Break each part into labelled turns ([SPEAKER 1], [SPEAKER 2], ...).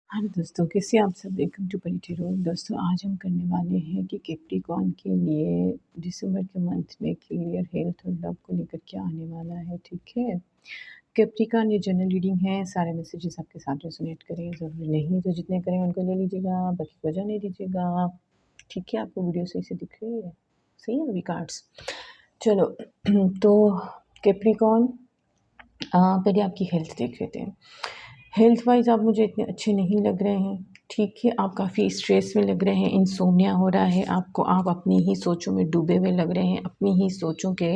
[SPEAKER 1] हाँ दोस्तों, कैसे आप सब? Welcome to polity roll. दोस्तों, आज हम करने वाले हैं कि कैप्रिकॉर्न के लिए दिसंबर के मंथ में करियर, हेल्थ और लव को लेकर क्या आने वाला है, ठीक है? कैप्रिकॉर्न ये जनरल रीडिंग है, सारे मैसेजेस आपके साथ रेजोनेट करें, ज़रूरी नहीं तो जितने करें उनको ले लीजिएगा, बाकी को जाने दीजिएगा, ठीक है? आपको वीडियो सही से दिख रही है? सही है अभी कार्ड्स? चलो तो कैप्रिकॉर्न, पहले आपकी हेल्थ देख लेते हैं। हेल्थ वाइज़ आप मुझे इतने अच्छे नहीं लग रहे हैं, ठीक है? आप काफ़ी स्ट्रेस में लग रहे हैं, इनसोम्निया हो रहा है आपको, आप अपनी ही सोचों में डूबे हुए लग रहे हैं, अपनी ही सोचों के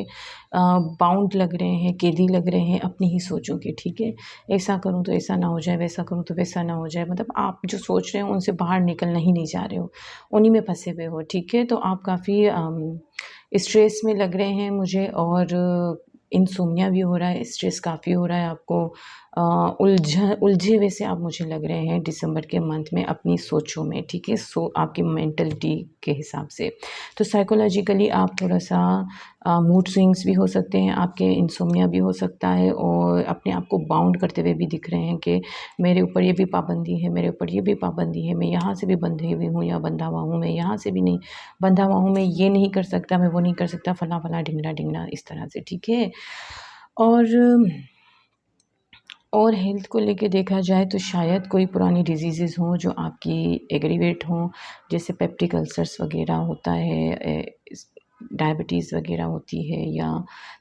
[SPEAKER 1] बाउंड लग रहे हैं, कैदी लग रहे हैं अपनी ही सोचों के, ठीक है? ऐसा करूँ तो ऐसा ना हो जाए, वैसा करूँ तो वैसा ना हो जाए, मतलब आप जो सोच रहे हो उनसे बाहर निकलना ही नहीं चाह रहे हो, उन्हीं में फँसे हुए हो, ठीक है? तो आप काफ़ी स्ट्रेस में लग रहे हैं मुझे, और इनसोम्निया भी हो रहा है, स्ट्रेस काफ़ी हो रहा है आपको, उलझे हुए से आप मुझे लग रहे हैं दिसंबर के मंथ में अपनी सोचों में, ठीक है? आपकी मेंटालिटी के हिसाब से। तो साइकोलॉजिकली आप थोड़ा-सा मूड स्विंग्स भी हो सकते हैं, आपके इनसोम्निया भी हो सकता है, और अपने आप को बाउंड करते हुए भी दिख रहे हैं कि मेरे ऊपर ये भी पाबंदी है, मेरे ऊपर ये भी पाबंदी है, मैं यहाँ से भी बंधी हुई हूँ या बंधा हुआ हूँ, मैं यहाँ से भी नहीं बंधा हुआ हूँ, मैं ये नहीं कर सकता, मैं वो नहीं कर सकता, फलाँ-फलाँ, ढिंगना-ढिंगना, इस तरह से, ठीक है? और हेल्थ को लेके देखा जाए तो शायद कोई पुरानी डिजीज़ेज़ हों जो आपकी एग्रीवेट हों, जैसे पेप्टिक अल्सर्स वग़ैरह होता है, डायबिटीज़ वग़ैरह होती है, या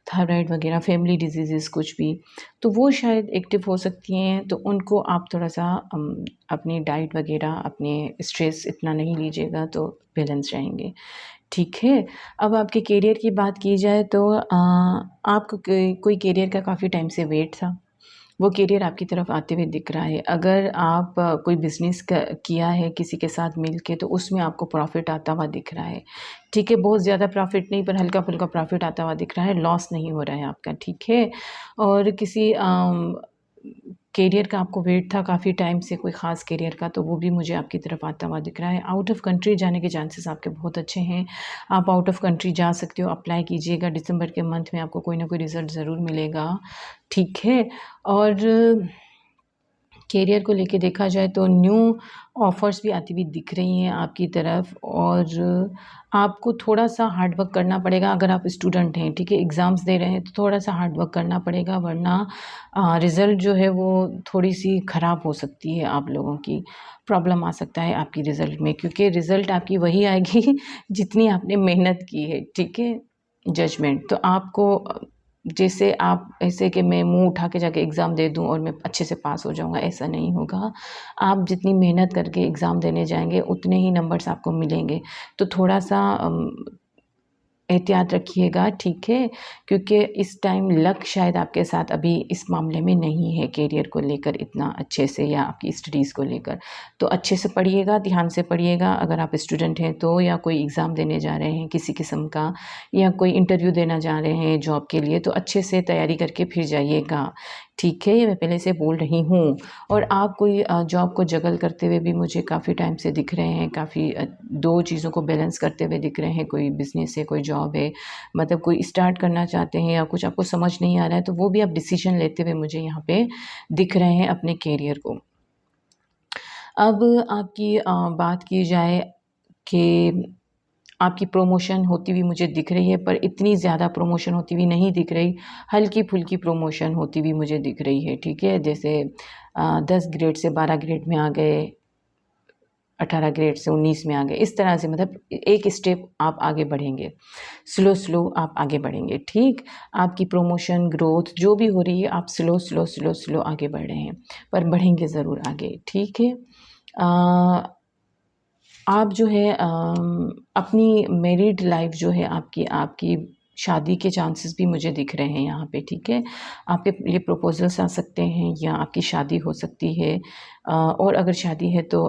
[SPEAKER 1] थायराइड वग़ैरह, फैमिली डिजीज़ेज़ कुछ भी, तो वो शायद एक्टिव हो सकती हैं। तो उनको आप थोड़ा-सा अपनी डाइट वग़ैरह, अपने स्ट्रेस इतना नहीं लीजिएगा तो बैलेंस रहेंगे, ठीक है? अब आपके करियर की बात की जाए तो आपको कोई करियर का काफ़ी टाइम से वेट था, वो करियर आपकी तरफ आते हुए दिख रहा है। अगर आप कोई बिज़नेस किया है किसी के साथ मिल के, तो उसमें आपको प्रॉफ़िट आता हुआ दिख रहा है, ठीक है? बहुत ज़्यादा प्रॉफ़िट नहीं, पर हल्का-फुल्का प्रॉफ़िट आता हुआ दिख रहा है, लॉस नहीं हो रहा है आपका, ठीक है? और किसी करियर का आपको वेट था काफ़ी टाइम से, कोई ख़ास करियर का, तो वो भी मुझे आपकी तरफ आता हुआ दिख रहा है। आउट ऑफ़ कंट्री जाने के चांसेस आपके बहुत अच्छे हैं, आप आउट ऑफ़ कंट्री जा सकते हो, अप्लाई कीजिएगा, दिसंबर के मंथ में आपको कोई ना कोई रिज़ल्ट ज़रूर मिलेगा, ठीक है? और करियर को लेके देखा जाए तो न्यू ऑफ़र्स भी आती हुई दिख रही हैं आपकी तरफ, और आपको थोड़ा-सा हार्ड वर्क करना पड़ेगा अगर आप स्टूडेंट हैं, ठीक है? एग्ज़ाम्स दे रहे हैं तो थोड़ा-सा हार्ड वर्क करना पड़ेगा, वरना रिज़ल्ट जो है वो थोड़ी-सी ख़राब हो सकती है आप लोगों की। प्रॉब्लम आ सकता है आपकी रिज़ल्ट में, क्योंकि रिज़ल्ट आपकी वही आएगी जितनी आपने मेहनत की है, ठीक है? जजमेंट तो आपको जैसे आप ऐसे कि मैं मुँह उठा के जाके एग्ज़ाम दे दूँ और मैं अच्छे से पास हो जाऊँगा, ऐसा नहीं होगा। आप जितनी मेहनत करके एग्ज़ाम देने जाएँगे, उतने ही नंबर्स आपको मिलेंगे। तो थोड़ा-सा एहतियात रखिएगा, ठीक है? क्योंकि इस टाइम लक शायद आपके साथ अभी इस मामले में नहीं है, करियर को लेकर इतना अच्छे से, या आपकी स्टडीज़ को लेकर। तो अच्छे से पढ़िएगा, ध्यान से पढ़िएगा अगर आप स्टूडेंट हैं तो, या कोई एग्ज़ाम देने जा रहे हैं किसी किस्म का, या कोई इंटरव्यू देना जा रहे हैं जॉब के लिए, तो अच्छे से तैयारी करके फिर जाइएगा, ठीक है? ये मैं पहले से बोल रही हूँ। और आप कोई जॉब को जगल करते हुए भी मुझे काफ़ी टाइम से दिख रहे हैं, काफ़ी 2 चीज़ों को बैलेंस करते हुए दिख रहे हैं, कोई बिज़नेस है, कोई जॉब है, मतलब कोई स्टार्ट करना चाहते हैं या कुछ आपको समझ नहीं आ रहा है, तो वो भी आप डिसीज़न लेते हुए मुझे यहाँ पे दिख रहे हैं अपने करियर को। अब आपकी बात की जाए कि आपकी प्रमोशन होती हुई मुझे दिख रही है, पर इतनी ज़्यादा प्रमोशन होती हुई नहीं दिख रही, हल्की-फुल्की प्रमोशन होती हुई मुझे दिख रही है, ठीक है? जैसे 10 ग्रेड से 12 ग्रेड में आ गए, 18 ग्रेड से 19 में आ गए, इस तरह से, मतलब एक स्टेप आप आगे बढ़ेंगे, स्लो आप आगे बढ़ेंगे, ठीक? आपकी प्रमोशन, ग्रोथ जो भी हो रही है, आप स्लो आगे बढ़ रहे हैं, पर बढ़ेंगे ज़रूर आगे, ठीक है? आप जो है अपनी मैरिड लाइफ़ जो है आपकी आपकी शादी के चांसेस भी मुझे दिख रहे हैं यहाँ पे, ठीक है? आपके लिए प्रपोज़ल्स आ सकते हैं, या आपकी शादी हो सकती है, और अगर शादी है तो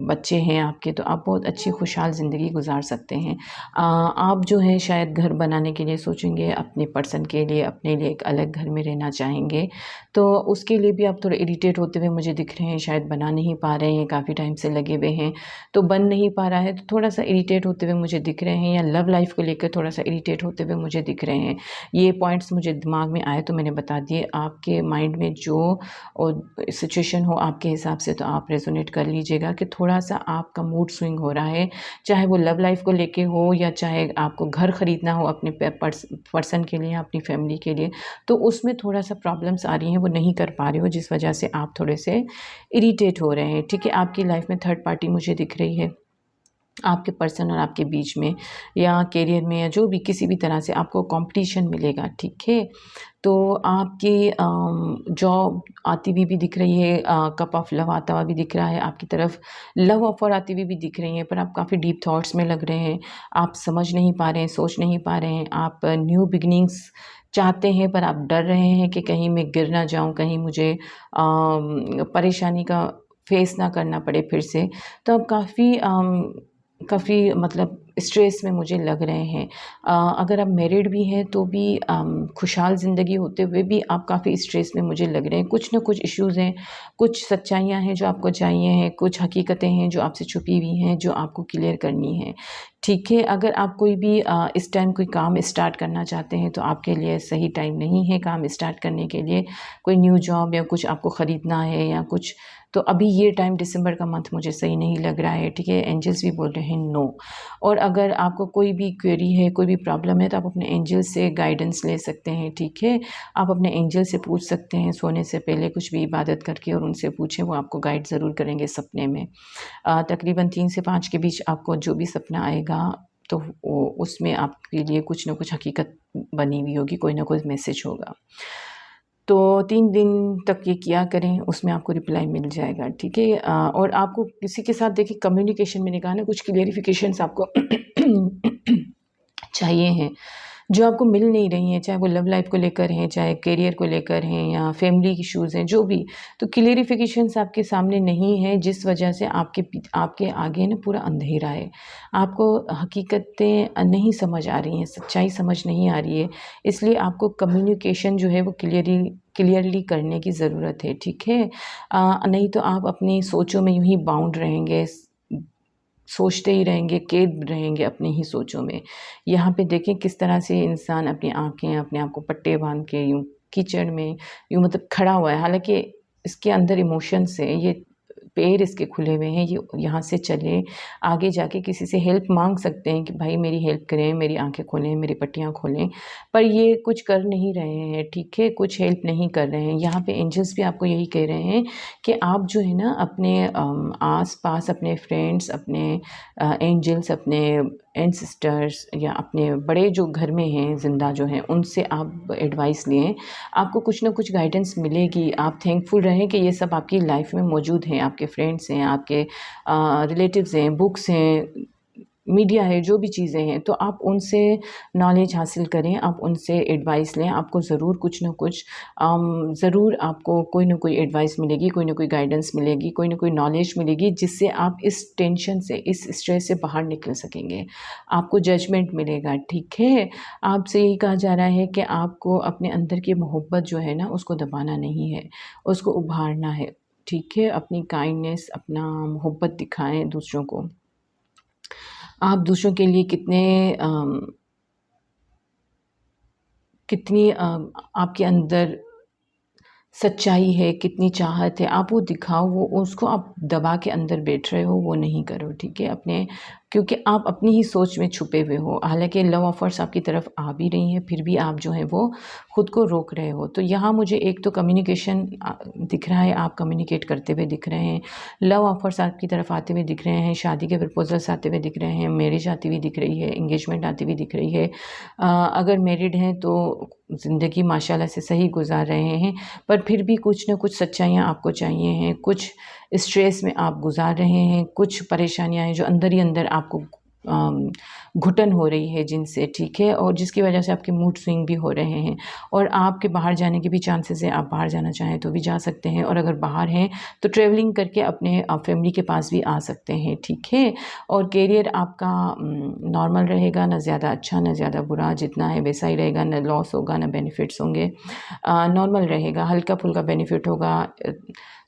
[SPEAKER 1] बच्चे हैं आपके, तो आप बहुत अच्छी खुशहाल ज़िंदगी गुज़ार सकते हैं। आप जो है शायद घर बनाने के लिए सोचेंगे, अपने पर्सन के लिए, अपने लिए एक अलग घर में रहना चाहेंगे, तो उसके लिए भी आप थोड़े इरिटेट होते हुए मुझे दिख रहे हैं, शायद बना नहीं पा रहे हैं, काफ़ी टाइम से लगे हुए हैं, तो बन नहीं पा रहा है, तो थोड़ा-सा इरिटेट होते हुए मुझे दिख रहे हैं, या लव लाइफ़ को लेकर थोड़ा-सा इरिटेट होते हुए मुझे दिख रहे हैं। ये पॉइंट्स मुझे दिमाग में आए तो मैंने बता दिए, आपके माइंड में जो और सिचुएशन हो आपके हिसाब हिसाब से तो आप रेजोनेट कर लीजिएगा कि थोड़ा-सा आपका मूड स्विंग हो रहा है, चाहे वो लव लाइफ़ को लेके हो या चाहे आपको घर खरीदना हो अपने पर्सन के लिए, अपनी फैमिली के लिए, तो उसमें थोड़ा-सा प्रॉब्लम्स आ रही हैं, वो नहीं कर पा रहे हो, जिस वजह से आप थोड़े से इरिटेट हो रहे हैं, ठीक है? आपकी लाइफ़ में थर्ड पार्टी मुझे दिख रही है। आपके पर्सन और आपके बीच में या करियर में या जो भी किसी भी तरह से आपको कंपटीशन मिलेगा, ठीक है? तो आपकी जॉब आती हुई भी दिख रही है, कप ऑफ लव आता हुआ भी दिख रहा है आपकी तरफ, लव ऑफ़र आती हुई भी दिख रही है, पर आप काफ़ी डीप थॉट्स में लग रहे हैं, आप समझ नहीं पा रहे हैं, सोच नहीं पा रहे हैं, आप न्यू चाहते हैं पर आप डर रहे हैं कि कहीं मैं गिर ना जाऊँ, कहीं मुझे परेशानी का फेस ना करना पड़े फिर से। तो आप काफ़ी मतलब स्ट्रेस में मुझे लग रहे हैं। अगर आप मैरिड भी हैं तो भी खुशहाल ज़िंदगी होते हुए भी आप काफ़ी स्ट्रेस में मुझे लग रहे हैं। कुछ न कुछ इश्यूज़ हैं, कुछ सच्चाइयाँ हैं जो आपको चाहिए हैं, कुछ हकीकतें हैं जो आपसे छुपी हुई हैं, जो आपको क्लियर करनी है। ठीक है, अगर आप कोई भी इस टाइम कोई काम स्टार्ट करना चाहते हैं तो आपके लिए सही टाइम नहीं है काम स्टार्ट करने के लिए। कोई न्यू जॉब या कुछ आपको ख़रीदना है या कुछ, तो अभी ये टाइम दिसंबर का मंथ मुझे सही नहीं लग रहा है, ठीक है? एंजल्स भी बोल रहे हैं नो। और अगर आपको कोई भी क्वेरी है, कोई भी प्रॉब्लम है तो आप अपने एंजल से गाइडेंस ले सकते हैं, ठीक है? आप अपने एंजल से पूछ सकते हैं सोने से पहले कुछ भी इबादत करके और उनसे पूछें, वो आपको गाइड ज़रूर करेंगे सपने में। तकरीबन 3 से 5 के बीच आपको जो भी सपना आएगा तो वो उसमें आपके लिए कुछ न कुछ हकीकत बनी हुई होगी, कोई ना कोई मैसेज होगा। तो 3 दिन तक ये किया करें, उसमें आपको रिप्लाई मिल जाएगा, ठीक है? और आपको किसी के साथ देखिए कम्युनिकेशन मैंने कहा ना कुछ क्लियरिफ़िकेशंस आपको चाहिए हैं, जो आपको मिल नहीं रही हैं, चाहे वो लव लाइफ़ को लेकर हैं, चाहे करियर को लेकर हैं या फैमिली इश्यूज़ हैं, जो भी। तो क्लियरिफ़िकेशंस आपके सामने नहीं है, जिस वजह से आपके आगे ना पूरा अंधेरा है। आपको हकीकतें नहीं समझ आ रही हैं, सच्चाई समझ नहीं आ रही है, इसलिए आपको कम्युनिकेशन जो है वो क्लियरली करने की ज़रूरत है, ठीक है? नहीं तो आप अपनी सोचों में यूँ ही बाउंड रहेंगे, सोचते ही रहेंगे, कैद रहेंगे अपनी ही सोचों में। यहाँ पे देखें किस तरह से इंसान अपनी आँखें अपने आप को पट्टे बाँध के यूँ कीचड़ में यूँ मतलब खड़ा हुआ है। हालाँकि इसके अंदर इमोशंस है, ये पैर इसके खुले हुए हैं, ये यहाँ से चले, आगे जाके किसी से हेल्प माँग सकते हैं कि भाई मेरी हेल्प करें, मेरी आँखें खोलें, मेरी पट्टियाँ खोलें, पर ये कुछ कर नहीं रहे हैं, ठीक है? कुछ हेल्प नहीं कर रहे हैं। यहाँ पे एंजल्स भी आपको यही कह रहे हैं कि आप जो है ना अपने आस-पास अपने फ्रेंड्स, अपने एंजल्स, अपने एंसेस्टर्स या अपने बड़े जो घर में हैं, ज़िंदा जो हैं, उनसे आप एडवाइस लें। आपको कुछ ना कुछ गाइडेंस मिलेगी। आप थैंकफुल रहें कि ये सब आपकी लाइफ़ में मौजूद हैं, आपके फ्रेंड्स हैं, आपके रिलेटिव्स हैं, बुक्स हैं, मीडिया है, जो भी चीज़ें हैं, तो आप उनसे नॉलेज हासिल करें, आप उनसे एडवाइस लें। आपको ज़रूर कुछ न कुछ ज़रूर आपको कोई न कोई एडवाइस मिलेगी, कोई न कोई गाइडेंस मिलेगी, कोई न कोई नॉलेज मिलेगी, जिससे आप इस टेंशन से, इस स्ट्रेस से बाहर निकल सकेंगे। आपको जजमेंट मिलेगा, ठीक है? आपसे यही कहा जा रहा है कि आपको अपने अंदर की मोहब्बत जो है ना, उसको दबाना नहीं है, उसको उभारना है, ठीक है? अपनी काइंडनेस, अपना मोहब्बत दिखाएँ दूसरों को। आप दूसरों के लिए कितनी आपके अंदर सच्चाई है, कितनी चाहत है, आप वो दिखाओ, वो उसको आप दबा के अंदर बैठ रहे हो, वो नहीं करो, ठीक है? क्योंकि आप अपनी ही सोच में छुपे हुए हो। हालाँकि लव ऑफ़र्स आपकी तरफ आ भी रही हैं, फिर भी आप जो है वो खुद को रोक रहे हो। तो यहाँ मुझे एक तो कम्युनिकेशन दिख रहा है, आप कम्युनिकेट करते हुए दिख रहे हैं। लव ऑफ़र्स आपकी तरफ आते हुए दिख रहे हैं, शादी के प्रपोज़ल्स आते हुए दिख रहे हैं, मैरिज आती हुई दिख रही है, एंगेजमेंट आती हुई दिख रही है। अगर मैरिड हैं तो ज़िंदगी माशाल्लाह से सही गुज़ार रहे हैं, पर फिर भी कुछ न कुछ सच्चाइयाँ आपको चाहिए हैं, कुछ स्ट्रेस में आप गुज़ार रहे हैं, कुछ परेशानियाँ हैं जो अंदर ही अंदर आपको घुटन हो रही है जिनसे, ठीक है? और जिसकी वजह से आपके मूड स्विंग भी हो रहे हैं और आपके बाहर जाने के भी चांसेस हैं, आप बाहर जाना चाहें तो भी जा सकते हैं और अगर बाहर हैं तो ट्रैवलिंग करके अपने फैमिली के पास भी आ सकते हैं, ठीक है? और करियर आपका नॉर्मल रहेगा, ना ज़्यादा अच्छा, ना ज़्यादा बुरा, जितना है वैसा ही रहेगा, ना लॉस होगा, ना बेनिफिट्स होंगे। नॉर्मल रहेगा, हल्का-फुल्का बेनिफिट होगा,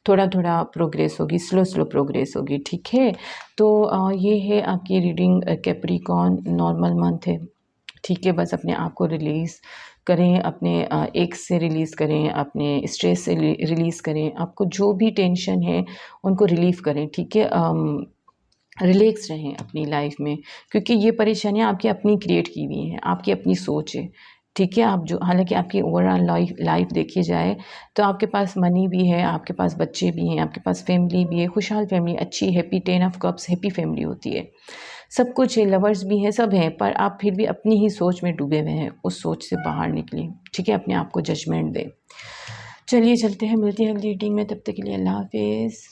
[SPEAKER 1] थोड़ा-थोड़ा प्रोग्रेस होगी, स्लो प्रोग्रेस होगी, ठीक है? तो ये है आपकी रीडिंग कैप्रिकॉर्न नॉर्मल मंथ है, ठीक है? बस अपने आप को रिलीज़ करें, अपने एक्स से रिलीज़ करें, अपने स्ट्रेस से रिलीज़ करें, आपको जो भी टेंशन है उनको रिलीफ़ करें, ठीक है? रिलैक्स रहें अपनी लाइफ में, क्योंकि ये परेशानियाँ आपकी अपनी क्रिएट की हुई हैं, आपकी अपनी सोच है, ठीक है? आप जो हालाँकि आपकी ओवरऑल लाइफ देखी जाए तो आपके पास मनी भी है, आपके पास बच्चे भी हैं, आपके पास फैमिली भी है, खुशहाल फैमिली, अच्छी happy 10 of cups happy family होती है। सब कुछ है, लवर्स भी हैं, सब हैं, पर आप फिर भी अपनी ही सोच में डूबे हुए हैं, उस सोच से बाहर निकलें, ठीक है? अपने आप को जजमेंट दें। चलिए चलते हैं, मिलते हैं अगली रीडिंग में, तब तक के लिए अल्लाह हाफ़िज़।